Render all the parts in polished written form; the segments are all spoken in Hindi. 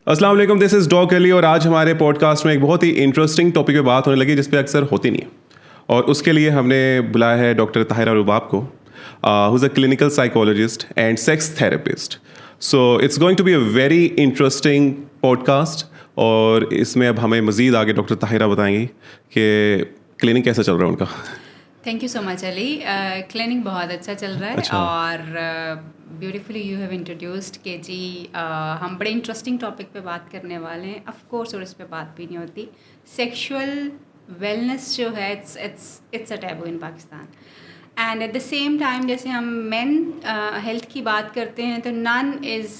अस्सलाम वालेकुम, दिस इज़ डॉग अली और आज हमारे पॉडकास्ट में एक बहुत ही इंटरेस्टिंग टॉपिक पे बात होने लगी जिस पे अक्सर होती नहीं है। और उसके लिए हमने बुलाया है डॉक्टर ताहिरा रुबाब को, who is a clinical psychologist and sex therapist. So it's going to be a very interesting podcast और इसमें अब हमें मज़ीद आगे डॉक्टर ताहिरा बताएंगी कि क्लिनिक कैसा चल रहा है उनका। Thank you so much Ali. Clinic बहुत अच्छा चल रहा है। अच्छा। और ब्यूटीफुली यू हैव इंट्रोड्यूस्ड के जी हम बड़े इंटरेस्टिंग टॉपिक पे बात करने वाले हैं। ऑफ कोर्स और इस पे बात भी नहीं होती। सेक्सुअल वेलनेस जो है it's a taboo in Pakistan and at the same time जैसे हम मेन हेल्थ की बात करते हैं तो none is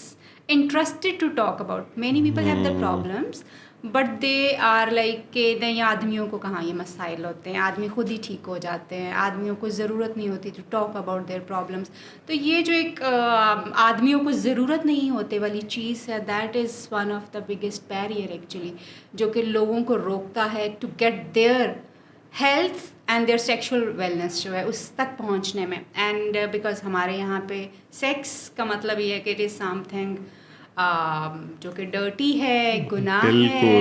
interested to talk about. Many people have the problems but they are like के नहीं, आदमियों को कहाँ ये मसाइल होते हैं, आदमी खुद ही ठीक हो जाते हैं, आदमियों को ज़रूरत नहीं होती to talk about their problems. तो ये जो एक आदमियों को ज़रूरत नहीं होते वाली चीज़ है, that is one of the biggest barrier actually, जो कि लोगों को रोकता है to get their health and their sexual wellness जो है उस तक पहुंचने में। एंड बिकॉज हमारे यहाँ पे सेक्स का मतलब ये है कि इट इज़ समथिंग जो कि डर्टी है, गुनाह है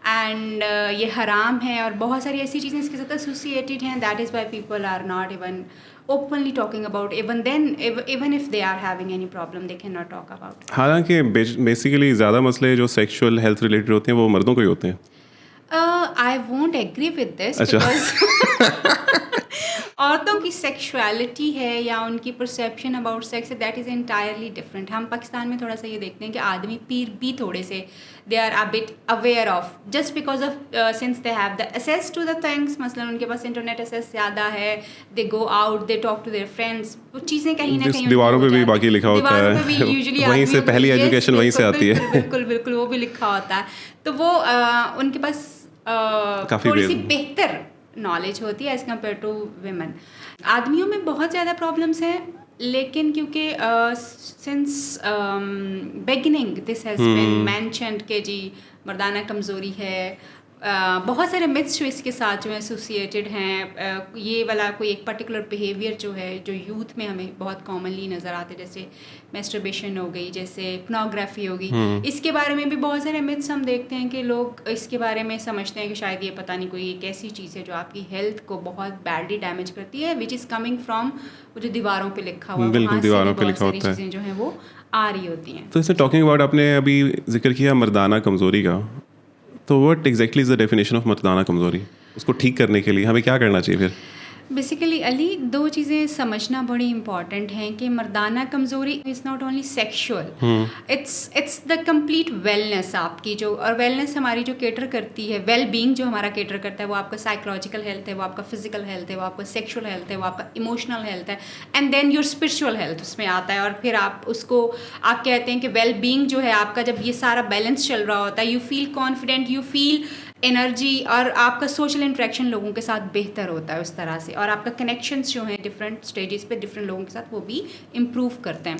एंड ये हराम है और बहुत सारी ऐसी चीज़ें इसके साथ एसोसिएटेड हैं। That is why people are not even openly talking about, even if they are having any problem they can not talk about. हालांकि बेसिकली ज़्यादा मसले जो सेक्सुअल हेल्थ रिलेटेड होते हैं वो मर्दों को ही होते हैं। I won't agree with this अच्छा। बिकॉज औरतों की सेक्सुअलिटी है या उनकी perception about sex that is entirely different. हम पाकिस्तान में थोड़ा सा ये देखते हैं कि आदमी पीर भी थोड़े से they are a bit aware of just because of since they have the access to the things. मसलन उनके पास इंटरनेट एसेस ज़्यादा है, they go out, they talk to their friends, वो चीज़ें कहीं ना कहीं दीवारों पे भी बाकी लिखा होता है, वहीं से पहली एजुकेशन वहीं से आती है। बिल्कुल बिल्कुल वो भी लिखा होता है। तो वो उनके पास थोड़ी सी बेहतर नॉलेज होती है एज़ कम्पेयर टू विमेन। आदमियों में बहुत ज़्यादा प्रॉब्लम्स हैं, लेकिन क्योंकि since beginning this has been mentioned के जी मर्दाना कमज़ोरी है। बहुत सारे मिथ्स जो इसके साथ जो एसोसिएटेड हैं। ये वाला कोई एक पर्टिकुलर बिहेवियर जो है जो यूथ में हमें बहुत कॉमनली नज़र आते हैं, जैसे मैस्टरबेशन हो गई, जैसे पोर्नोग्राफी हो गई। इसके बारे में भी बहुत सारे मिथ्स हम देखते हैं कि लोग इसके बारे में समझते हैं कि शायद ये पता नहीं कोई एक ऐसी चीज़ है जो आपकी हेल्थ को बहुत बैडली डैमेज करती है, विच इज़ कमिंग फ्रॉम वो जो दीवारों पे लिखा हुआ, बिल्कुल दीवारों पे लिखा होता है, चीज़ें जो हैं वो आ रही होती हैं। तो इसे टॉकिंग अबाउट आपने अभी जिक्र किया मर्दाना कमज़ोरी का, तो what exactly is the definition of मर्दाना कमज़ोरी? उसको ठीक करने के लिए हमें क्या करना चाहिए फिर? बेसिकली अली दो चीज़ें समझना बड़ी इंपॉर्टेंट हैं कि मर्दाना कमज़ोरी is not only sexual, it's the complete wellness आपकी जो, और वेलनेस हमारी जो केटर करती है, वेल बीइंग जो हमारा केटर करता है वो आपका साइकोलॉजिकल हेल्थ है, वो आपका फिजिकल हेल्थ है, वो आपका सेक्शुअल हेल्थ है, वो आपका इमोशनल हेल्थ है and then your spiritual health उसमें आता है। और फिर आप उसको आप कहते हैं कि वेल बीइंग जो है आपका, जब ये सारा बैलेंस चल रहा होता है, you feel confident, you feel energy और आपका सोशल इंटरेक्शन लोगों के साथ बेहतर होता है उस तरह से, और आपका कनेक्शंस जो हैं डिफरेंट स्टेजेस पे डिफरेंट लोगों के साथ वो भी इम्प्रूव करते हैं।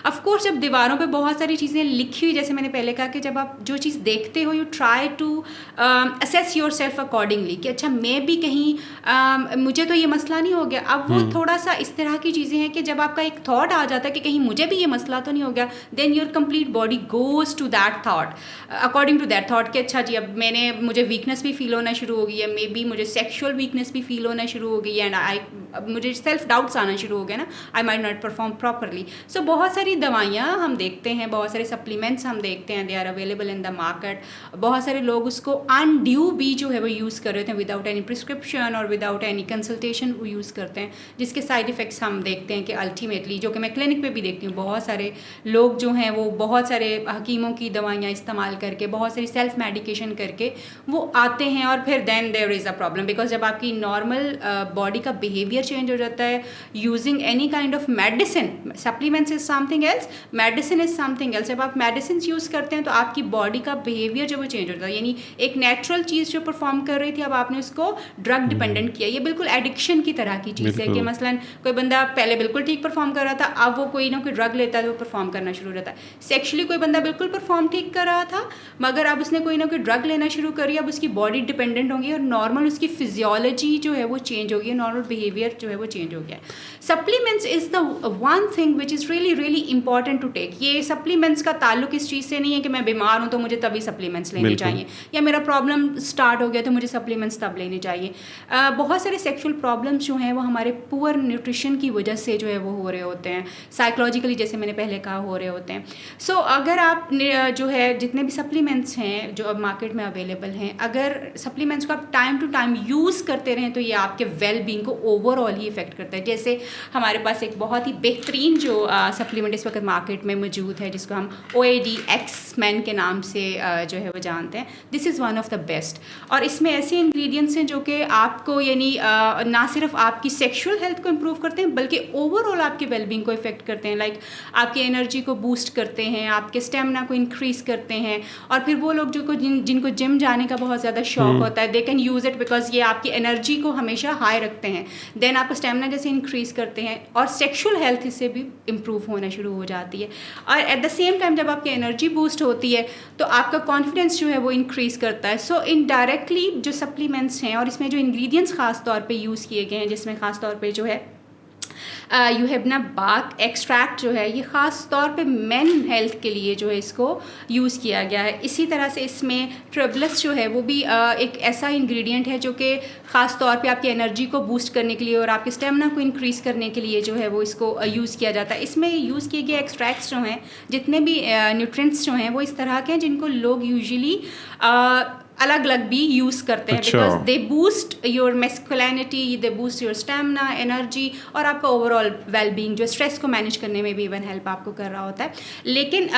ऑफ कोर्स जब दीवारों पे बहुत सारी चीज़ें लिखी हुई, जैसे मैंने पहले कहा कि जब आप जो चीज़ देखते हो you try to assess yourself accordingly कि अच्छा मैं भी कहीं मुझे तो ये मसला नहीं हो गया। अब वो थोड़ा सा इस तरह की चीज़ें हैं कि जब आपका एक थॉट आ जाता है कि कहीं मुझे भी ये मसला तो नहीं हो गया, then your complete body goes to that thought, according to that thought कि अच्छा जी अब मुझे वीकनेस भी फील होना शुरू हो गई है, मे बी मुझे सेक्शुअल वीकनेस भी फील होना शुरू हो गई है एंड मुझे सेल्फ डाउट्स आना शुरू हो गए ना, I might not perform properly. So बहुत सारी दवाइयाँ हम देखते हैं, बहुत सारे सप्लीमेंट्स हम देखते हैं, they are available in the market. बहुत सारे लोग उसको अनड्यू भी जो है वो यूज़ कर रहे थे विदाउट एनी प्रिस्क्रिप्शन और विदाउट एनी कंसल्टेशन वो यूज़ करते हैं, जिसके साइड इफ़ेक्ट्स हम देखते हैं कि अल्टीमेटली, जो कि मैं क्लिनिक पे भी देखती हूँ, बहुत सारे लोग जो हैं वो बहुत सारे हकीमों की दवाइयाँ इस्तेमाल करके, बहुत सारी सेल्फ मेडिकेशन करके वो आते हैं और फिर then there is a problem, because जब आपकी नॉर्मल बॉडी का बिहेवियर चेंज हो जाता है using any kind of medicine, supplements is something else, medicine is something else. जब आप मेडिसिन यूज़ करते हैं तो आपकी बॉडी का बिहेवियर जो वो चेंज हो जाता है, यानी एक नेचुरल चीज़ जो परफॉर्म कर रही थी अब आपने उसको ड्रग डिपेंडेंट किया। ये बिल्कुल एडिक्शन की तरह की चीज़ है कि मसलन कोई बंदा पहले बिल्कुल ठीक परफॉर्म कर रहा था, अब वो कोई ना कोई ड्रग लेता है तो वो परफॉर्म करना शुरू हो जाता है। सेक्शुअली कोई बंदा बिल्कुल परफॉर्म ठीक कर रहा था, मगर अब उसने कोई ना कोई ड्रग लेना शुरू करी, अब उसकी बॉडी डिपेंडेंट होंगी और नॉर्मल उसकी फिजियोलॉजी जो है वो चेंज होगी, नॉर्मल बिहेवियर जो है वो चेंज हो गया। Supplements is the one thing which is really really important to take. ये सप्लीमेंट्स का ताल्लुक इस चीज़ से नहीं है कि मैं बीमार हूँ तो मुझे तभी सप्लीमेंट्स लेने चाहिए, या मेरा प्रॉब्लम स्टार्ट हो गया तो मुझे सप्लीमेंट्स तब लेने चाहिए। बहुत सारे सेक्सुअल प्रॉब्लम्स जो हैं वो हमारे पुअर न्यूट्रिशन की वजह से जो है वो हो रहे होते हैं, साइकोलॉजिकली जैसे मैंने पहले कहा हो रहे होते हैं। सो अगर आप जो है जितने भी सप्लीमेंट्स हैं जो अब मार्केट में अवेलेबल हैं, अगर सप्लीमेंट्स को आप टाइम टू टाइम यूज़ करते रहें तो ये आपके वेल बींग को ओवरऑल ही इफेक्ट करता है। जैसे हमारे पास एक बहुत ही बेहतरीन जो सप्लीमेंट इस वक्त मार्केट में मौजूद है जिसको हम OAD-X-Men के नाम से जो है वो जानते हैं। This is one of the best, और इसमें ऐसे इंग्रेडिएंट्स हैं जो कि आपको यानी ना सिर्फ आपकी सेक्सुअल हेल्थ को इम्प्रूव करते हैं बल्कि ओवरऑल आपके वेलबींग को इफेक्ट करते हैं। लाइक आपकी एनर्जी को बूस्ट करते हैं, आपके स्टेमिना को इंक्रीज़ करते हैं। और फिर वो लोग जिनको जिम जाने का बहुत ज़्यादा शौक होता है, they can use it because ये आपकी एनर्जी को हमेशा हाई रखते हैं, देन आपका स्टेमिना जैसे इंक्रीज़ करते हैं और सेक्सुअल हेल्थ इससे भी इम्प्रूव होना शुरू हो जाती है। और एट द सेम टाइम जब आपकी एनर्जी बूस्ट होती है तो आपका कॉन्फिडेंस जो है वो इंक्रीज़ करता है। सो इनडायरेक्टली जो सप्लीमेंट्स हैं और इसमें जो इंग्रेडिएंट्स ख़ास तौर पे यूज़ किए गए हैं, जिसमें ख़ास तौर पे जो है यूहेबना बाक एक्सट्रैक्ट जो है ये ख़ास तौर पे मेन हेल्थ के लिए जो है इसको यूज़ किया गया है। इसी तरह से इसमें ट्रिबलस जो है वो भी एक ऐसा इंग्रेडिएंट है जो कि ख़ास तौर पे आपकी एनर्जी को बूस्ट करने के लिए और आपके स्टेमिना को इंक्रीज़ करने के लिए जो है वो इसको यूज़ किया जाता है। इसमें यूज़ किए गए एक्सट्रैक्ट्स जो हैं, जितने भी न्यूट्रिएंट्स जो हैं वो इस तरह के हैं जिनको लोग यूजुअली अलग अलग भी यूज़ करते हैं because they boost your masculinity, they boost your stamina, energy और आपका ओवरऑल वेलबींग जो स्ट्रेस को मैनेज करने में भी इवन हेल्प आपको कर रहा होता है। लेकिन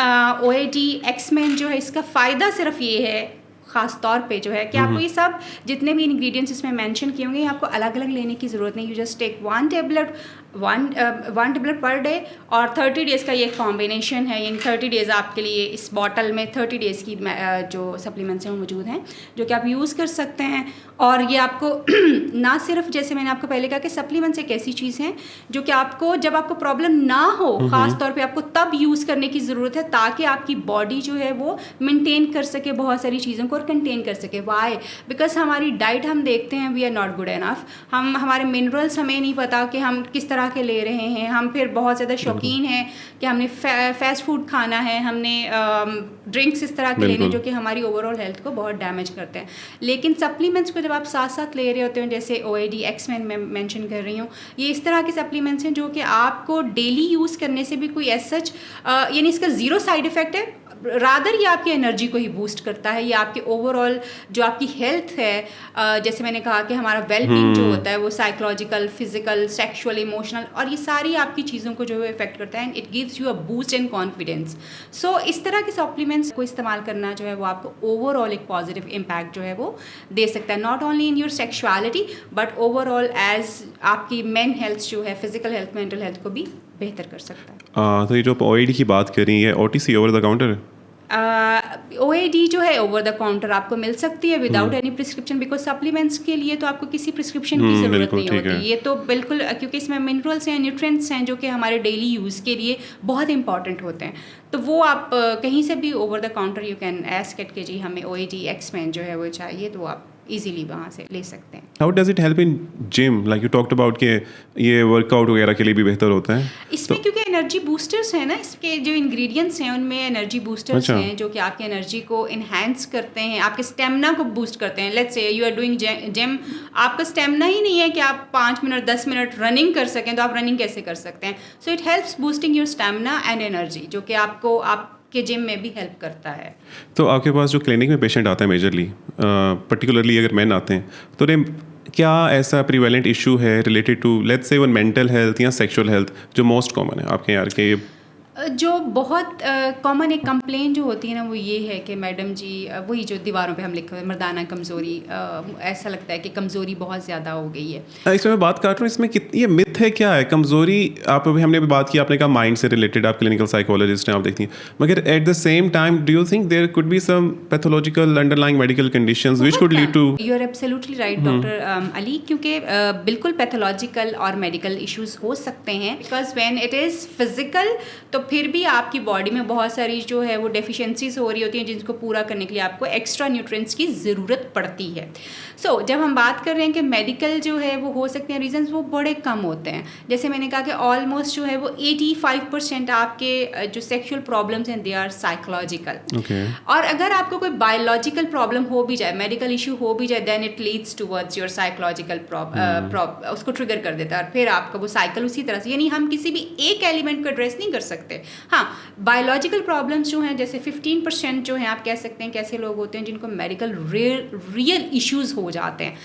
OAD-X-Men जो है इसका फ़ायदा सिर्फ ये है ख़ास तौर पे जो है कि आपको ये सब जितने भी इंग्रेडिएंट्स इसमें मेंशन किए होंगे आपको अलग अलग लेने की ज़रूरत नहीं। You just take one tablet per day और 30 डेज़ का ये कॉम्बिनेशन है। इन 30 डेज़ आपके लिए इस बॉटल में 30 डेज़ की जो सप्लीमेंट्स हैं वो मौजूद हैं जो कि आप यूज़ कर सकते हैं। और ये आपको ना सिर्फ जैसे मैंने आपको पहले कहा कि सप्लीमेंट्स एक ऐसी चीज़ है जो कि आपको जब आपको प्रॉब्लम ना हो ख़ास तौर पे आपको तब यूज़ करने की ज़रूरत है ताकि आपकी बॉडी जो है वो मेंटेन कर सके बहुत सारी चीज़ों को और कंटेन कर सके। वाई? बिकॉज हमारी डाइट हम देखते हैं we are not good enough, हमारे मिनरल्स हमें नहीं पता कि हम किस तरह के ले रहे हैं। हम फिर बहुत ज़्यादा शौकीन हैं कि हमने फास्ट फूड खाना है, हमने ड्रिंक्स इस तरह के लेने जो कि हमारी ओवरऑल हेल्थ को बहुत डैमेज करते हैं। लेकिन सप्लीमेंट्स को जब आप साथ साथ ले रहे होते हैं जैसे OAD-X-Men मैं मेंशन कर रही हूँ, ये इस तरह के सप्लीमेंट्स हैं जो कि आपको डेली यूज़ करने से भी कोई एज सच यानी इसका ज़ीरो साइड इफ़ेक्ट है, रादर ये आपकी एनर्जी को ही बूस्ट करता है। ये आपके ओवरऑल जो आपकी हेल्थ है जैसे मैंने कहा कि हमारा वेलबींग जो होता है वो साइकोलॉजिकल, फिजिकल, सेक्सुअल, इमोशनल और ये सारी आपकी चीज़ों को जो है इफेक्ट करता है and it gives you a boost in confidence. So इस तरह के सप्लीमेंट्स को इस्तेमाल करना जो है वो आपको ओवरऑल एक पॉजिटिव इम्पैक्ट जो है वो दे सकता है, not only in your sexuality but overall as आपकी मेन हेल्थ जो है फिजिकल हेल्थ, मेंटल हेल्थ को भी बेहतर कर सकता है। तो ये जो OAD की बात कर रही है OTC over the counter OAD जो है ओवर द काउंटर आपको मिल सकती है without any prescription because supplements के लिए तो आपको किसी प्रिस्क्रिप्शन की ज़रूरत नहीं होती। ये तो बिल्कुल क्योंकि इसमें मिनरल्स हैं, न्यूट्रिएंट्स हैं जो कि हमारे डेली यूज़ के लिए बहुत इंपॉर्टेंट होते हैं, तो वो आप कहीं से भी over the counter you can ask it कि जी हमें OAD-X-Men जो है वो चाहिए, तो आप इजीली वहाँ से ले सकते हैं। How does it help in gym like you talked about कि ये वर्कआउट वगैरह के लिए भी बेहतर होता है इसमें क्योंकि एनर्जी बूस्टर्स हैं ना, इसके जो इंग्रेडिएंट्स हैं उनमें एनर्जी बूस्टर्स हैं जो कि आपकी एनर्जी को इन्हेंस करते हैं, आपके स्टेमिना को बूस्ट करते हैं। Let's say you are doing gym, आपका स्टेमिना ही नहीं है कि आप 5 मिनट 10 मिनट रनिंग कर सकें, तो आप रनिंग कैसे कर सकते हैं? So it helps boosting your stamina and energy जो कि आपको के जिम में भी हेल्प करता है। तो आपके पास जो क्लिनिक में पेशेंट आता है मेजरली पर्टिकुलरली अगर मेन आते हैं तो क्या ऐसा प्रीवेलेंट इशू है related to let's say one mental health या सेक्सुअल हेल्थ जो मोस्ट कॉमन है आपके यहाँ के? जो बहुत कॉमन एक कंप्लेन जो होती है ना वो ये है कि मैडम जी वही जो दीवारों पे हम लिखे हुए मर्दाना कमज़ोरी, ऐसा लगता है कि कमज़ोरी बहुत ज़्यादा हो गई है। इसमें मैं बात कर रहा हूँ इसमें कितनी ये मिथ है, क्या है कमज़ोरी? आप अभी हमने भी बात की, आपने कहा माइंड से रिलेटेड, आप क्लिनिकल साइकोलॉजिस्ट हैं, आप देखती हैं, मगर at the same time do you think there could be some pathological underlying medical conditions which could lead to? You are absolutely right doctor Ali, क्योंकि बिल्कुल पैथोलॉजिकल और मेडिकल इश्यूज हो सकते हैं because when it is physical तो फिर भी आपकी बॉडी में बहुत सारी जो है वो डेफिशिएंसीज हो रही होती हैं जिनको पूरा करने के लिए आपको एक्स्ट्रा न्यूट्रिएंट्स की ज़रूरत पड़ती है। सो जब हम बात कर रहे हैं कि मेडिकल जो है वो हो सकते हैं रीजंस, वो बड़े कम होते हैं। जैसे मैंने कहा कि ऑलमोस्ट जो है वो 85% आपके जो सेक्सुअल प्रॉब्लम्स हैं दे आर साइकोलॉजिकल। और अगर आपको कोई बायोलॉजिकल प्रॉब्लम हो भी जाए, मेडिकल इशू हो भी जाए, then it leads towards your psychological उसको ट्रिगर कर देता है और फिर आपका वो साइकिल उसी तरह से, यानी हम किसी भी एक एलिमेंट को एड्रेस नहीं कर सकते। हाँ, बायोलॉजिकल प्रॉब्लम्स जो हैं, जैसे 15% जो हैं आप कह सकते हैं कैसे लोग होते हैं जिनको मेडिकल रियल इश्यूज हो जाते हैं।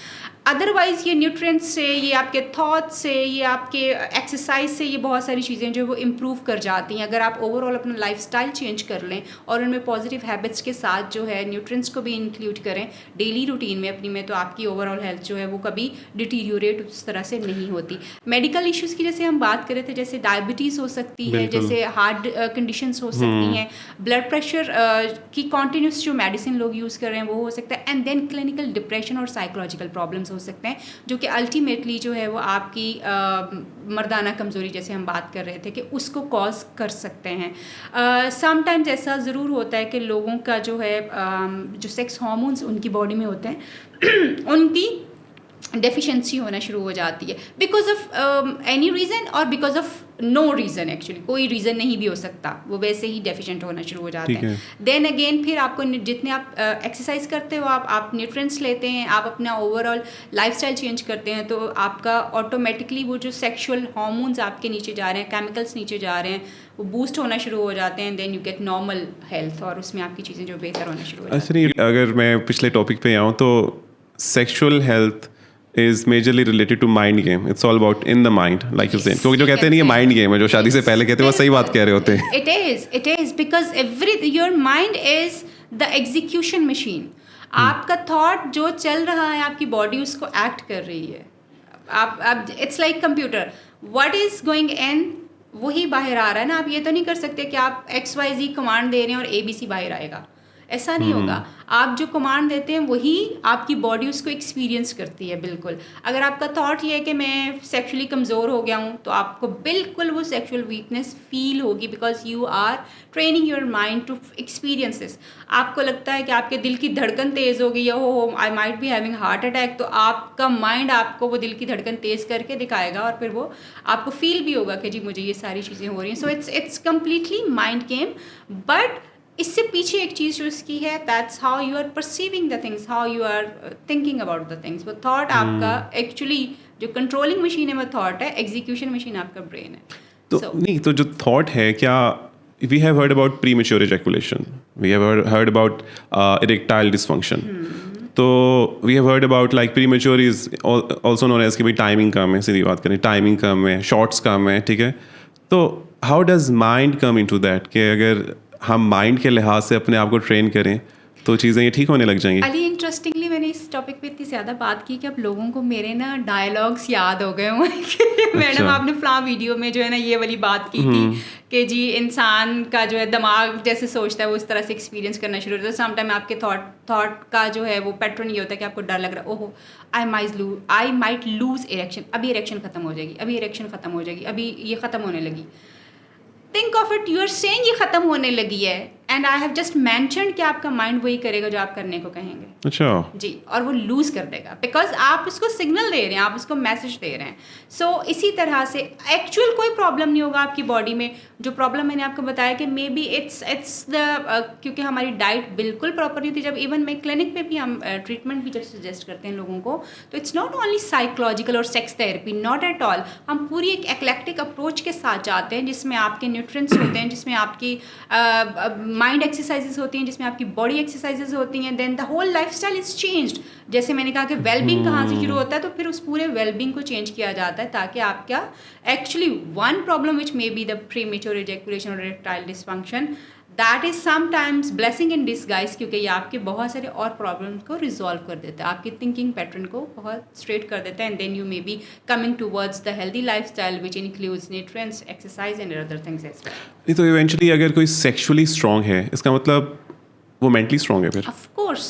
अदरवाइज़ ये न्यूट्रिएंट्स से, ये आपके थॉट्स से, ये आपके एक्सरसाइज से, ये बहुत सारी चीज़ें जो वो इम्प्रूव कर जाती हैं अगर आप ओवरऑल अपना लाइफस्टाइल चेंज कर लें और उनमें पॉजिटिव हैबिट्स के साथ जो है न्यूट्रिएंट्स को भी इंक्लूड करें डेली रूटीन में अपनी में, तो आपकी ओवरऑल हेल्थ जो है वो कभी डिटीरियोरेट उस तरह से नहीं होती। मेडिकल इश्यूज़ की जैसे हम बात कर रहे थे, जैसे डायबिटीज़ हो सकती है, जैसे हार्ट कंडीशंस हो सकती हैं, ब्लड प्रेशर की कॉन्टीन्यूस जो मेडिसिन लोग यूज़ कर रहे हैं वो हो सकता है, एंड देन क्लिनिकल डिप्रेशन और साइकोलॉजिकल प्रॉब्लम्स हो सकते हैं जो कि अल्टीमेटली जो है वो आपकी मर्दाना कमज़ोरी जैसे हम बात कर रहे थे कि उसको कॉज कर सकते हैं। समटाइम्स ऐसा ज़रूर होता है कि लोगों का जो है जो सेक्स हार्मोन्स उनकी बॉडी में होते हैं उनकी डेफिशिएंसी होना शुरू हो जाती है बिकॉज ऑफ एनी रीज़न और because of no reason. Actually कोई रीज़न नहीं भी हो सकता, वो वैसे ही डेफिशिएंट होना शुरू हो जाते हैं। देन अगेन फिर आपको जितने आप एक्सरसाइज करते हो, आप न्यूट्रिएंट्स लेते हैं, आप अपना ओवरऑल लाइफस्टाइल चेंज करते हैं, तो आपका ऑटोमेटिकली वो जो सेक्सुअल हार्मोन्स आपके नीचे जा रहे हैं, केमिकल्स नीचे जा रहे हैं, वो बूस्ट होना शुरू हो जाते हैं। Then you get normal health और उसमें आपकी चीज़ें जो बेहतर होना शुरू हो जाती हैं। अगर मैं पिछले टॉपिक पे आऊँ तो sexual health is majorly related to mind game. It's all about in the mind, like you said. क्योंकि जो कहते हैं नहीं ये mind game है, जो शादी से पहले कहते हैं वो सही बात कह रहे होते हैं. It is because your mind is the execution machine. आपका thought जो चल रहा है, आपकी body उसको act कर रही है. आप it's like computer. What is going in वही बाहर आ रहा है ना. आप ये तो नहीं कर सकते कि आप XYZ कमांड दे रहे हैं और ABC बाहर आएगा. ऐसा नहीं होगा. आप जो कमांड देते हैं वही आपकी बॉडी उसको एक्सपीरियंस करती है. बिल्कुल अगर आपका थॉट ये है कि मैं सेक्सुअली कमज़ोर हो गया हूँ तो आपको बिल्कुल वो सेक्सुअल वीकनेस फील होगी because you are training your mind to experience this. आपको लगता है कि आपके दिल की धड़कन तेज़ हो गई या हो I might be having heart attack, तो आपका माइंड आपको वो दिल की धड़कन तेज़ करके दिखाएगा और फिर वो आपको फील भी होगा कि जी मुझे ये सारी चीज़ें हो रही हैं. So it's completely mind game. But इससे पीछे एक चीज़ जो इसकी है, that's how you are perceiving the things, how you are thinking about the things. वो थॉट आपका एक्चुअली जो कंट्रोलिंग मशीन है वो थॉट है, एग्जीक्यूशन मशीन आपका ब्रेन है. तो नहीं, तो जो थॉट है, क्या we have heard about premature ejaculation, we have heard about erectile dysfunction, तो we have heard about like premature is also known as कि भाई टाइमिंग कम है. सीधी बात करें, टाइमिंग कम है, शॉर्ट्स कम है, ठीक है. तो how does mind come into that कि अगर हम माइंड के लिहाज से अपने आप को ट्रेन करें तो चीज़ें ये ठीक होने लग जाएंगी. अली इंटरेस्टिंगली मैंने इस टॉपिक पे इतनी ज़्यादा बात की कि अब लोगों को मेरे ना डायलॉग्स याद हो गए हुए हैं. मैडम आपने फ्ला वीडियो में जो है ना ये वाली बात की थी कि जी इंसान का जो है दिमाग जैसे सोचता है वो उस तरह से एक्सपीरियंस करना शुरू होता है. समटाइम आपके थॉट का जो है वो पैटर्न ये होता है कि आपको डर लग रहा है, ओहो आई माइट लूज इरेक्शन, अभी इरेक्शन ख़त्म हो जाएगी, अभी इरेक्शन ख़त्म हो जाएगी, अभी ये ख़त्म होने लगी. Think of it, you are saying ये ख़त्म होने लगी है and I have just mentioned कि आपका माइंड वही करेगा जो आप करने को कहेंगे. अच्छा जी, और वो लूज कर देगा बिकॉज आप उसको सिग्नल दे रहे हैं, आप उसको मैसेज दे रहे हैं. सो इसी तरह से एक्चुअल कोई प्रॉब्लम नहीं होगा आपकी बॉडी में. जो प्रॉब्लम मैंने आपको बताया कि मे बी इट्स द क्योंकि हमारी डाइट बिल्कुल प्रॉपर नहीं थी. जब इवन मैं क्लिनिक पे भी हम ट्रीटमेंट भी जब सजेस्ट करते हैं लोगों को, तो इट्स नॉट ओनली साइकोलॉजिकल और sex therapy, not at all. हम पूरी एक एक्लेक्टिक अप्रोच के साथ जाते हैं जिसमें आपके न्यूट्रिएंट्स होते हैं, जिसमें आपकी माइंड एक्सरसाइजेस होती हैं, जिसमें आपकी बॉडी एक्सरसाइजेस होती हैं. Then the whole lifestyle is changed. जैसे मैंने कहा कि वेलबींग कहाँ से शुरू होता है, तो फिर उस पूरे वेलबींग को चेंज किया जाता है ताकि आपका actually one problem which may be the premature ejaculation और erectile dysfunction, that is sometimes blessing in disguise, क्योंकि ये आपके बहुत सारे और प्रॉब्लम्स को रिजॉल्व कर देता है, आपकी थिंकिंग पैटर्न को बहुत स्ट्रेट कर देता है. And then you may be coming towards the healthy lifestyle which includes nutrients, exercise and other things as well. नहीं तो इवेंचुअली अगर कोई सेक्सुअली स्ट्रांग है, इसका मतलब वो मेंटली स्ट्रांग है फिर? ऑफ कोर्स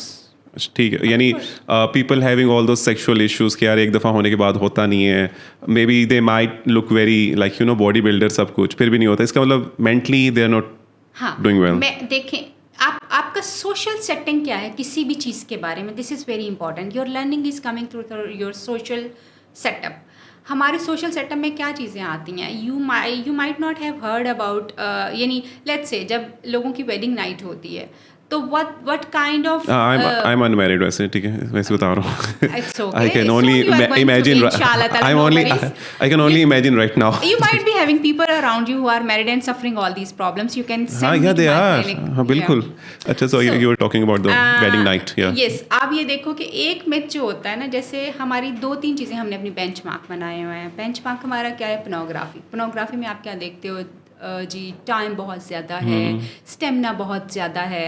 ठीक है, यानी people having all those sexual issues कि यार एक दफ़ा होने के बाद होता नहीं है, may be they might look very like body builder सब कुछ, फिर भी नहीं होता, इसका मतलब मेंटली दे आर नॉट हाँ डूइंग वेल। मैं देखें आपका सोशल सेटिंग क्या है किसी भी चीज़ के बारे में, this is very important. Your learning is coming through your social setup. हमारे सोशल सेटअप में क्या चीज़ें आती हैं, you might not have heard about, यानी लेट्स से जब लोगों की वेडिंग नाइट होती है तो what kind of I'm unmarried वैसे, ठीक है, वैसे बता रहा हूँ। it's okay. I can Soon only you are going to, imagine. inshallah ta'ala, I'm no only. worries. I can only imagine right now. You might be having people around you who are married and suffering all these problems. You can send हाँ, me yeah, to they my are. clinic. हाँ, बिल्कुल। अच्छा, so you were talking about the wedding night, yeah. Yes, आप ये देखो कि एक मिथ जो होता है ना, जैसे हमारी 2-3 चीज़ें हमने अपनी बेंचमार्क बनाए हुए हैं। बेंचमार्क हमारा क्या है? पोर्नोग्राफी में आप क्या देखते हो? जी टाइम बहुत ज़्यादा है, स्टेमिना बहुत ज़्यादा है,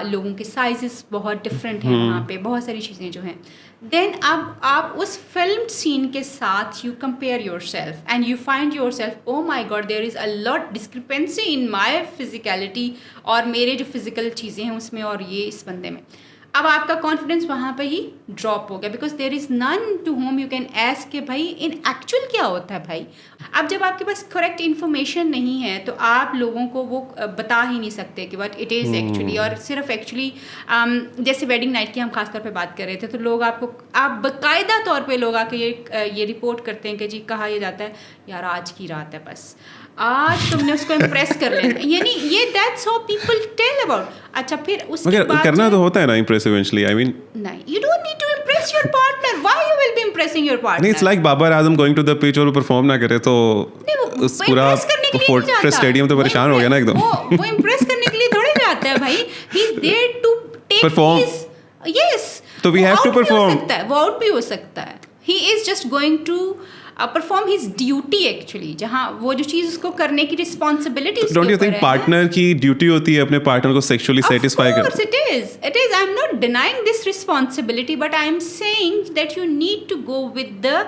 लोगों के साइजेस बहुत डिफरेंट हैं, वहाँ पे बहुत सारी चीज़ें जो हैं। देन अब आप उस फिल्म सीन के साथ you compare yourself and you find yourself, oh my god there is a lot discrepancy in my physicality, और मेरे जो फिजिकल चीज़ें हैं उसमें और ये इस बंदे में। अब आपका कॉन्फिडेंस वहाँ पे ही ड्रॉप हो गया, because there is none to whom you can ask कि भाई इन एक्चुअल क्या होता है भाई। अब जब आपके पास करेक्ट इन्फॉर्मेशन नहीं है तो आप लोगों को वो बता ही नहीं सकते कि व्हाट इट इज़ एक्चुअली। और सिर्फ एक्चुअली जैसे वेडिंग नाइट की हम खासतौर पे बात कर रहे थे, तो लोग आप बाकायदा तौर पे लोग आके ये रिपोर्ट करते हैं कि जी कहा यह जाता है यार आज की रात है, बस आज तुमने उसको इम्प्रेस कर लेना, यानी ये that's how people tell about. अच्छा, फिर उसके बाद करना तो होता है ना इम्प्रेस इवेंचुअली, आई मीन नहीं, you don't need to impress your partner, why you will be impressing your partner. नहीं, it's like Babar Azam going to the pitch और परफॉर्म ना करे तो उस पूरा फोर्ट्रेस स्टेडियम तो परेशान हो गया ना एकदम। वो इम्प्रेस करने के लिए थोड़ी जाता है भाई, he is there to take perform. Yes, तो वी हैव टू परफॉर्म, वो आउट भी हो सकता है। He is just going to perform his duty actually, जहाँ वो जो चीज़ उसको करने की रिस्पॉन्सिबिलिटी उसके ऊपर है। डोंट यू थिंक पार्टनर की ड्यूटी होती है अपने पार्टनर को सेक्सुअली सेटिस्फाई करना? Of course it is. I am not denying this responsibility, but I am saying that you need to go with the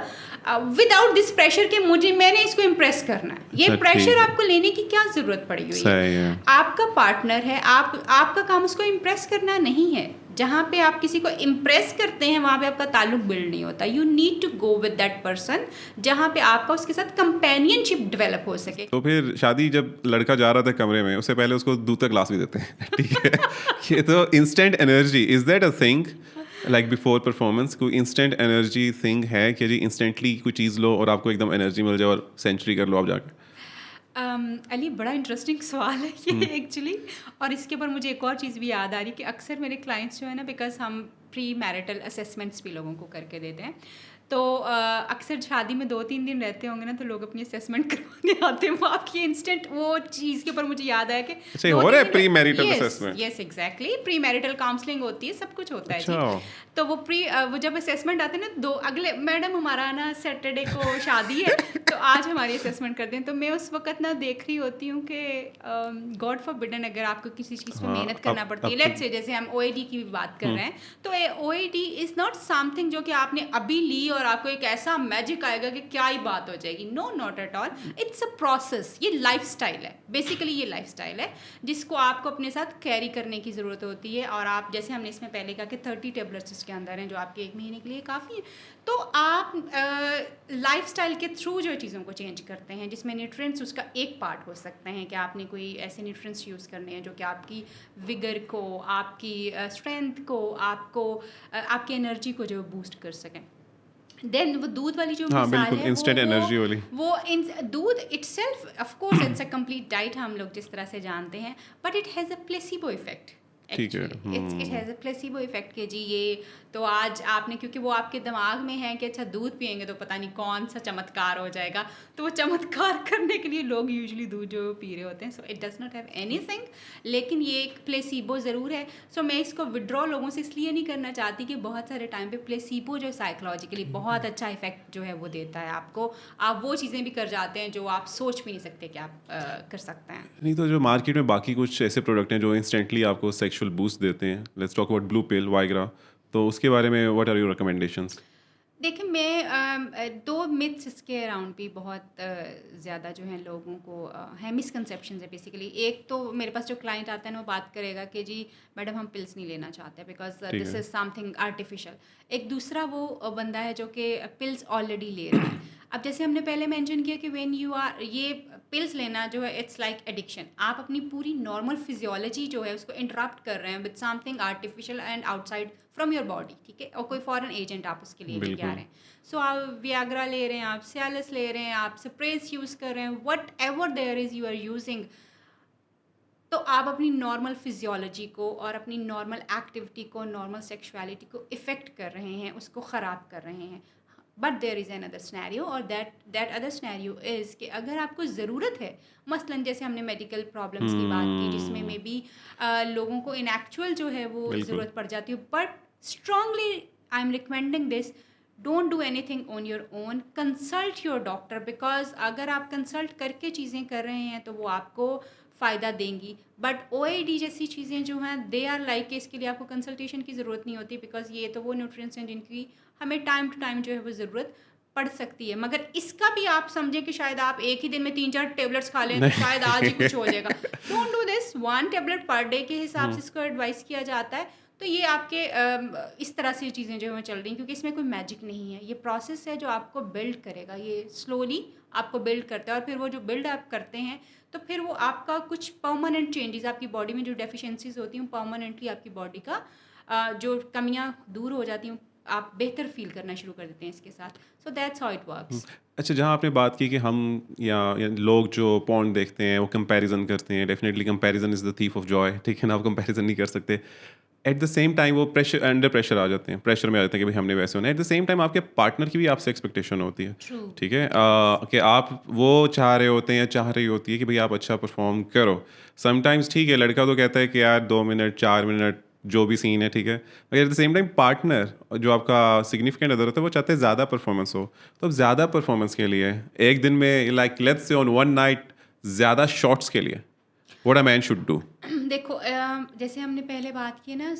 without this pressure कि मैंने इसको इम्प्रेस करना है। ये प्रेशर आपको लेने की क्या जरूरत पड़ी हुई है? आपका पार्टनर है, आपका काम उसको इम्प्रेस करना नहीं है। जहाँ पे आप किसी को इम्प्रेस करते हैं वहाँ पे आपका ताल्लुक बिल्ड नहीं होता। You need to go with that person जहाँ पे आपका उसके साथ कंपेनियनशिप डेवलप हो सके। तो फिर शादी जब लड़का जा रहा था कमरे में, उससे पहले उसको दूध का ग्लास भी देते हैं, ठीक है? ये तो instant energy, is that a thing? Like before performance कोई इंस्टेंट एनर्जी थिंग है कि जी इंस्टेंटली कोई चीज़ लो और आपको एकदम एनर्जी मिल जाए और सेंचुरी कर लो आप जाकर? अली, बड़ा इंटरेस्टिंग सवाल है ये एक्चुअली। और इसके ऊपर मुझे एक और चीज़ भी याद आ रही कि अक्सर मेरे क्लाइंट्स जो है ना, बिकॉज हम प्री मैरिटल असेसमेंट्स भी लोगों को करके देते हैं, तो अक्सर शादी में 2-3 दिन रहते होंगे ना, तो लोग अपनी असेसमेंट करवाने आते हैं। वो आपकी इंस्टेंट वो चीज़ के ऊपर मुझे याद आया कि हो रहा है pre marital assessment. Yes exactly, pre marital counselling होती है, सब कुछ होता है जी। तो वो जब असेसमेंट आते हैं ना, अगले मैडम हमारा ना सैटरडे को शादी है तो आज हमारी असेसमेंट करते हैं। तो मैं उस वक्त ना देख रही होती हूँ कि गॉड फॉरबिडन अगर आपको किसी चीज़ पर मेहनत करना पड़ती है, लेट्स से जैसे हम ओएडी की भी बात कर रहे हैं, तो ओएडी इज़ नॉट समथिंग जो कि आपने अभी ली और आपको एक ऐसा मैजिक आएगा कि क्या ही बात हो जाएगी। No, not at all, it's a process. ये लाइफस्टाइल है, बेसिकली ये लाइफस्टाइल है जिसको आपको अपने साथ कैरी करने की ज़रूरत होती है। और आप जैसे हमने इसमें पहले कहा कि 30 टेबलेट्स के अंदर हैं जो आपके 1 महीने के लिए काफ़ी है। तो आप लाइफस्टाइल के थ्रू जो चीज़ों को चेंज करते हैं, जिसमें न्यूट्रिएंट्स उसका एक पार्ट हो सकते हैं कि आपने कोई ऐसे न्यूट्रिएंट्स यूज़ करने हैं जो कि आपकी विगर को, आपकी स्ट्रेंथ को, आपकी एनर्जी को जो बूस्ट कर सकें। देन वो दूध वाली जो मिसाल है, इंस्टेंट एनर्जी वाली, वो दूध itself of course it's a complete diet, हम लोग जिस तरह से जानते हैं, but it has a placebo effect. It has a placebo effect के जी ये तो आज आपने, क्योंकि वो आपके दिमाग में है कि अच्छा दूध पियेंगे तो पता नहीं कौन सा चमत्कार हो जाएगा, तो वो चमत्कार करने के लिए लोग यूजुअली दूध जो पी रहे होते हैं। So it does not have anything, लेकिन ये एक प्लेसिबो ज़रूर है। सो मैं इसको विड्रॉ लोगों से इसलिए नहीं करना चाहती कि बहुत सारे टाइम पे प्लेसिबो जो साइकोलॉजिकली बहुत अच्छा इफेक्ट जो है वो देता है आपको, आप वो चीज़ें भी कर जाते हैं जो आप सोच भी नहीं सकते कि आप कर सकते हैं। नहीं तो जो मार्केट में बाकी कुछ ऐसे प्रोडक्ट हैं जो इंस्टेंटली आपको सेक्सुअल बूस्ट देते हैं, let's talk about blue pill, Viagra, तो उसके बारे में व्हाट आर योर रिकमेंडेशंस? देखिए मैं दो मिथ्स इसके अराउंड भी बहुत ज़्यादा जो है लोगों को है, मिसकंसेप्शन है बेसिकली। एक तो मेरे पास जो क्लाइंट आता है ना वो बात करेगा कि जी मैडम हम पिल्स नहीं लेना चाहते बिकॉज ठीक दिस है। Is something artificial. एक दूसरा वो बंदा है जो कि पिल्स ऑलरेडी ले रहा है। अब जैसे हमने पहले मेंशन किया कि व्हेन यू आर, ये पिल्स लेना जो है इट्स लाइक एडिक्शन। आप अपनी पूरी नॉर्मल फिजियोलॉजी जो है उसको इंटरप्ट कर रहे हैं with something artificial and outside from your body, ठीक है, और कोई फॉरेन एजेंट आप उसके लिए लेके आ बिल्कुल। रहे हैं। सो आप वियाग्रा ले रहे हैं, आप सियालिस ले रहे हैं, आप स्प्रेस यूज़ कर रहे हैं, whatever there is you are using, तो आप अपनी नॉर्मल फिजियोलॉजी को और अपनी नॉर्मल एक्टिविटी को, नॉर्मल सेक्सुअलिटी को इफ़ेक्ट कर रहे हैं, उसको ख़राब कर रहे हैं। But there is another scenario, और दैट अदर सिनेरियो इज़ कि अगर आपको ज़रूरत है, मसलन जैसे हमने मेडिकल प्रॉब्लम्स की बात की जिसमें मे बी लोगों को इन एक्चुअल जो है वो बिल्कुल। ज़रूरत पड़ जाती है, but strongly I am recommending this, don't do anything on your own, consult your doctor, because अगर आप कंसल्ट करके चीज़ें कर रहे हैं तो वो आपको फ़ायदा देंगी। बट OAD जैसी चीज़ें जो हैं दे आर लाइक, इसके लिए आपको कंसल्टेशन की ज़रूरत नहीं होती, बिकॉज ये तो वो न्यूट्रिएंट्स हैं जिनकी हमें टाइम टू टाइम जो है वो ज़रूरत पड़ सकती है। मगर इसका भी आप समझें कि शायद आप एक ही दिन में 3-4 टेबलेट्स खा लें तो शायद आज ही कुछ हो जाएगा। Don't do this, 1 tablet per day के हिसाब से इसको एडवाइस किया जाता है। तो ये आपके इस तरह से चीज़ें जो हैं चल रही हैं, क्योंकि इसमें कोई मैजिक नहीं है, ये प्रोसेस है जो आपको बिल्ड करेगा, ये स्लोली आपको बिल्ड करता है, और फिर वो जो बिल्ड आप करते हैं तो फिर वो आपका कुछ परमानेंट चेंजेस, आपकी बॉडी में जो डेफिशिएंसीज होती हैं परमानेंटली आपकी बॉडी का जो कमियां दूर हो जाती हैं, आप बेहतर फील करना शुरू कर देते हैं इसके साथ। So that's how it works. अच्छा, जहाँ आपने बात की कि हम या लोग जो पॉर्न देखते हैं वो कंपैरिजन करते हैं, definitely comparison is the thief of Joy, ठीक है ना, आप कंपैरिजन नहीं कर सकते। एट द सेम टाइम वो प्रेशर, अंडर प्रेशर आ जाते हैं, प्रेशर में आ जाते हैं कि भाई हमने वैसे होना है। एट द सेम टाइम आपके पार्टनर की भी आपसे एक्सपेक्टेशन होती है, ट्रू। ठीक है, कि आप वो चाह रहे होते हैं या चाह रही होती है कि भाई आप अच्छा परफॉर्म करो। समटाइम्स ठीक है, लड़का तो कहता है कि यार 2 मिनट 4 मिनट जो भी सीन है ठीक है, मगर at the same time partner जो आपका सिग्निफिकेंट अदर होता है वो चाहते हैं ज़्यादा परफॉर्मेंस हो। तो अब ज़्यादा परफॉर्मेंस के लिए एक दिन में like let's say on one night ज़्यादा शॉट्स के लिए what a man should do, देखो जैसे हमने पहले बात की ना,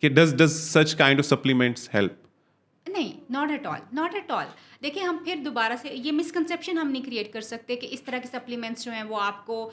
कि does such kind of supplements help? नहीं, not at all, not at all. देखिए हम फिर दोबारा से ये मिसकंसेप्शन हम नहीं क्रिएट कर सकते कि इस तरह के सप्लीमेंट्स जो हैं वो आपको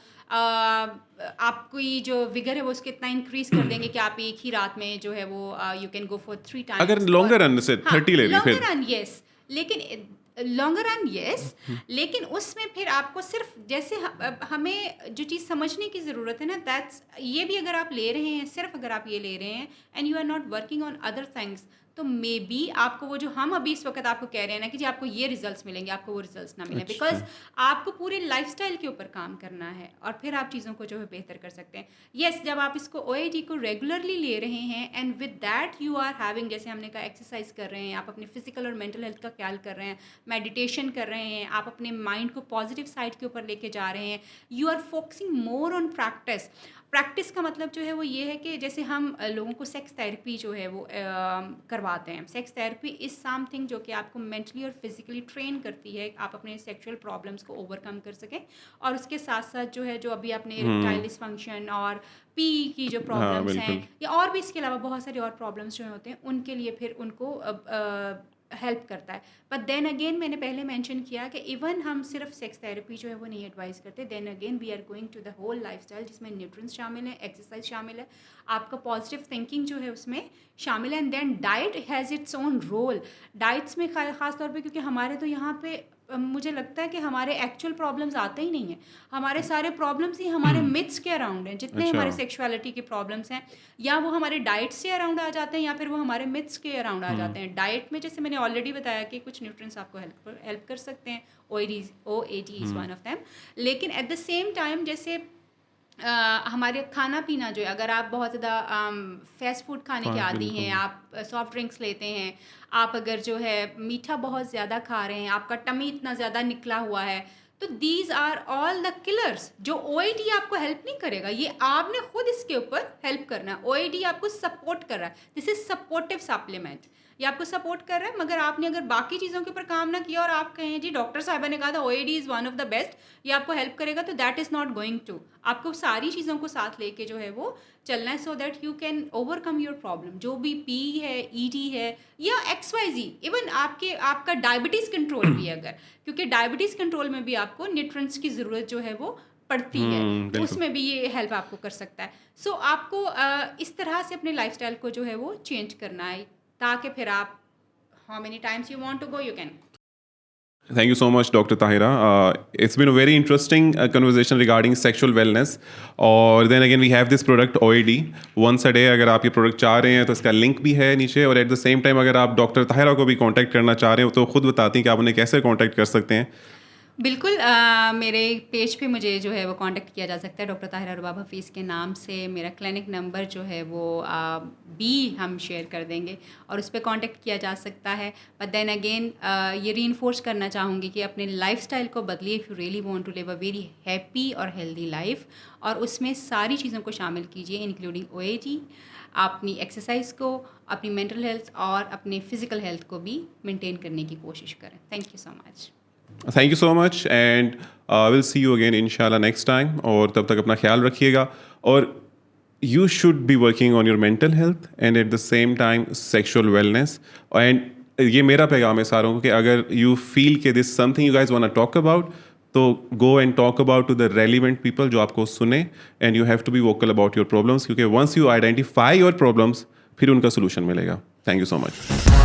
आपकी जो विगर है वो उसके इतना इंक्रीज कर देंगे कि आप एक ही रात में जो है वो you can go for 3 times. अगर लॉन्गर रन से 30 ले रही लॉन्गर फिर रन यस, लेकिन लॉन्गर रन यस, लेकिन उसमें फिर आपको सिर्फ जैसे हमें जो चीज़ समझने की ज़रूरत है ना, दैट्स ये भी अगर आप ले रहे हैं, सिर्फ अगर आप ये ले रहे हैं and you are not working on other things, तो मे बी आपको वो जो हम अभी इस वक्त आपको कह रहे हैं ना कि जी आपको ये रिजल्ट्स मिलेंगे, आपको वो रिजल्ट्स ना मिले, अच्छा। बिकॉज आपको पूरे लाइफस्टाइल के ऊपर काम करना है और फिर आप चीज़ों को जो है बेहतर कर सकते हैं। यस, जब आप इसको OAD को रेगुलरली ले रहे हैं and with that you are having, जैसे हमने कहा, एक्सरसाइज कर रहे हैं, आप अपनी फिजिकल और मेंटल हेल्थ का ख्याल कर रहे हैं, मेडिटेशन कर रहे हैं, आप अपने माइंड को पॉजिटिव साइड के ऊपर लेके जा रहे हैं, you are focusing more on practice. Practice का मतलब जो है वो ये है कि जैसे हम लोगों को सेक्स थेरेपी जो है वो करवाते हैं। सेक्स थेरेपी इज़ समथिंग जो कि आपको मेंटली और फिजिकली ट्रेन करती है, आप अपने सेक्सुअल प्रॉब्लम्स को ओवरकम कर सकें, और उसके साथ साथ जो है जो अभी आपने इरेक्टाइल डिसफंक्शन और पी की जो प्रॉब्लम्स हैं बिल्कुल। या और भी इसके अलावा बहुत सारे और प्रॉब्लम्स जो होते हैं उनके लिए फिर उनको हेल्प करता है। बट देन अगेन मैंने पहले मेंशन किया कि इवन हम सिर्फ सेक्स थेरेपी जो है वो नहीं एडवाइस करते, then again we are going to the whole lifestyle जिसमें न्यूट्रिएंट्स शामिल है, एक्सरसाइज शामिल है, आपका पॉजिटिव थिंकिंग जो है उसमें शामिल है, and then diet has its own role. Diets में ख़ास तौर पे, क्योंकि हमारे तो यहाँ पे मुझे लगता है कि हमारे एक्चुअल प्रॉब्लम्स आते ही नहीं हैं, हमारे सारे प्रॉब्लम्स ही हमारे मिथ्स के अराउंड हैं, जितने अच्छा। हमारे सेक्सुअलिटी के प्रॉब्लम्स हैं या वो हमारे डाइट से अराउंड आ जाते हैं या फिर वो हमारे मिथ्स के अराउंड आ जाते हैं। डाइट में जैसे मैंने ऑलरेडी बताया कि कुछ न्यूट्रिएंट्स आपको हेल्प कर सकते हैं, OAD is one of them, लेकिन एट द सेम टाइम जैसे हमारे खाना पीना जो है, अगर आप बहुत ज़्यादा फास्ट फूड खाने के हाँ, आदी बिल्कुल। हैं, आप सॉफ्ट ड्रिंक्स लेते हैं, आप अगर जो है मीठा बहुत ज़्यादा खा रहे हैं, आपका टमी इतना ज़्यादा निकला हुआ है, तो these are all the killers. जो OAD आपको हेल्प नहीं करेगा, ये आपने खुद इसके ऊपर हेल्प करना है। OAD आपको सपोर्ट कर रहा है, दिस इज सपोर्टिव सप्लीमेंट। ये आपको सपोर्ट कर रहा है, मगर आपने अगर बाकी चीज़ों के ऊपर काम ना किया और आप कहें जी डॉक्टर साहिबा ने कहा था OAD is one of the best, ये आपको हेल्प करेगा, तो that is not going to. आपको सारी चीज़ों को साथ लेके जो है वो चलना है, so that you can overcome your problem, जो भी पी है, ED है या XYZ, इवन आपका डायबिटीज़ कंट्रोल भी है अगर, क्योंकि डायबिटीज़ कंट्रोल में भी आपको न्यूट्रिएंट्स की ज़रूरत जो है वो पड़ती है, बिल्कुल। उसमें भी ये हेल्प आपको कर सकता है। सो आपको इस तरह से अपने लाइफस्टाइल को जो है वो चेंज करना है, ताकि फिर आप how many times you want to go you can. Thank you so much, Dr. Tahira. It's been a very interesting conversation regarding sexual wellness. और then again we have this product OAD once a day. अगर आप ये प्रोडक्ट चाह रहे हैं तो इसका लिंक भी है नीचे, और एट द सेम टाइम अगर आप डॉक्टर ताहिरा को भी कांटेक्ट करना चाह रहे हो तो खुद बताती हैं कि आप उन्हें कैसे कांटेक्ट कर सकते हैं। बिल्कुल, मेरे पेज पे मुझे जो है वो कांटेक्ट किया जा सकता है डॉक्टर ताहिरा रुबाब हफीज़ के नाम से। मेरा क्लिनिक नंबर जो है वो भी हम शेयर कर देंगे और उस पर कांटेक्ट किया जा सकता है। बट देन अगेन ये रीइंफोर्स करना चाहूँगी कि अपने लाइफस्टाइल को बदलिए if you really want to live a very happy और हेल्दी लाइफ, और उसमें सारी चीज़ों को शामिल कीजिए इंक्लूडिंग OAD, अपनी एक्सरसाइज को, अपनी मेंटल हेल्थ और अपने फिज़िकल हेल्थ को भी मेंटेन करने की कोशिश करें। Thank you so much. Thank you so much and will see you again इंशाल्लाह नेक्स्ट टाइम। और तब तक अपना ख्याल रखिएगा, और you should be working on your mental health and at the same time sexual wellness. And ये मेरा पैगाम है सारों को कि अगर you feel कि this is something you guys want to talk about, तो go and talk about to the relevant people जो आपको सुने, and you have to be vocal about your problems, क्योंकि once you identify your problems फिर उनका solution मिलेगा। Thank you so much.